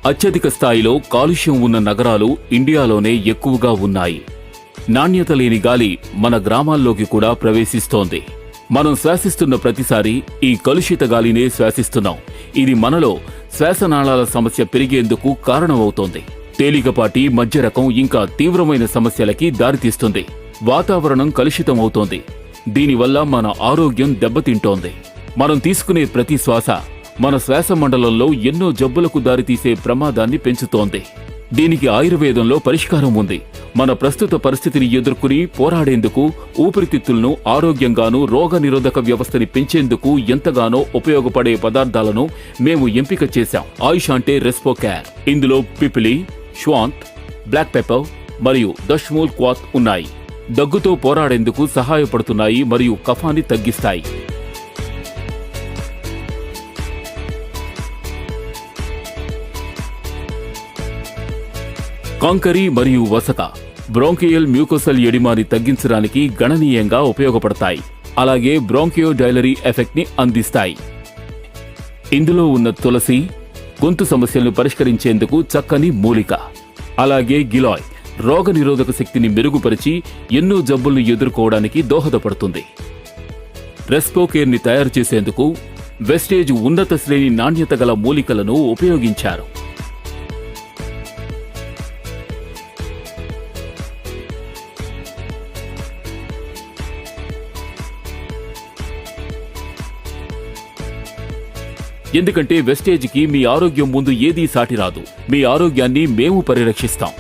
అత్యధిక స్థాయిలో కాలుష్యం ఉన్న నగరాలు ఇండియాలోనే ఎక్కువగా ఉన్నాయి. నాణ్యత లేని గాలి మన గ్రామాల్లోకి కూడా ప్రవేశిస్తోంది. మనం శ్వాసిస్తున్న ప్రతిసారి ఈ కలుషిత గాలినే శ్వాసిస్తున్నాం. ఇది మనలో శ్వాసనాళాల సమస్య పెరిగేందుకు కారణమవుతోంది. తేలికపాటి, మధ్య రకం ఇంకా తీవ్రమైన సమస్యలకి దారితీస్తుంది. వాతావరణం కలుషితమవుతోంది. దీనివల్ల మన ఆరోగ్యం దెబ్బతింటోంది. మనం తీసుకునే ప్రతి శ్వాస మన శ్వాస మండలంలో ఎన్నో జబ్బులకు దారితీసే ప్రమాదాన్ని పెంచుతోంది. దీనికి ఆయుర్వేదంలో పరిష్కారం ఉంది. మన ప్రస్తుత పరిస్థితిని ఎదుర్కొని పోరాడేందుకు ఊపిరితిత్తులను ఆరోగ్యంగానూ రోగనిరోధక వ్యవస్థని పెంచేందుకు ఎంతగానో ఉపయోగపడే పదార్థాలను మేము ఎంపిక చేశాం. ఆయుష్ అంటే రెస్పోకేర్. ఇందులో పిపిలి, శ్వాంత్, బ్లాక్ పెప్పర్ మరియు దష్మూల్ క్వాత్ ఉన్నాయి. దగ్గుతో పోరాడేందుకు సహాయపడుతున్నాయి మరియు కఫాన్ని తగ్గిస్తాయి. కాంకరీ మరియు వసక బ్రోంకియల్ మ్యూకోసల్ ఎడిమాని తగ్గించడానికి గణనీయంగా ఉపయోగపడతాయి. అలాగే బ్రోంకియోడైలరీ ఎఫెక్ట్ ని అందిస్తాయి. ఇందులో ఉన్న తులసి గొంతు సమస్యలను పరిష్కరించేందుకు చక్కని మూలిక. అలాగే గిలాయ్ రోగనిరోధక శక్తిని మెరుగుపరిచి ఎన్నో జబ్బులను ఎదుర్కోవడానికి దోహదపడుతుంది. రెస్పోకేర్ ని తయారు చేసేందుకు వెస్టేజ్ ఉన్నత శ్రేణి నాణ్యత గల మూలికలను ఉపయోగించారు. ఎందుకంటే వెస్టేజ్కి మీ ఆరోగ్యం ముందు ఏదీ సాటిరాదు. మీ ఆరోగ్యాన్ని మేము పరిరక్షిస్తాం.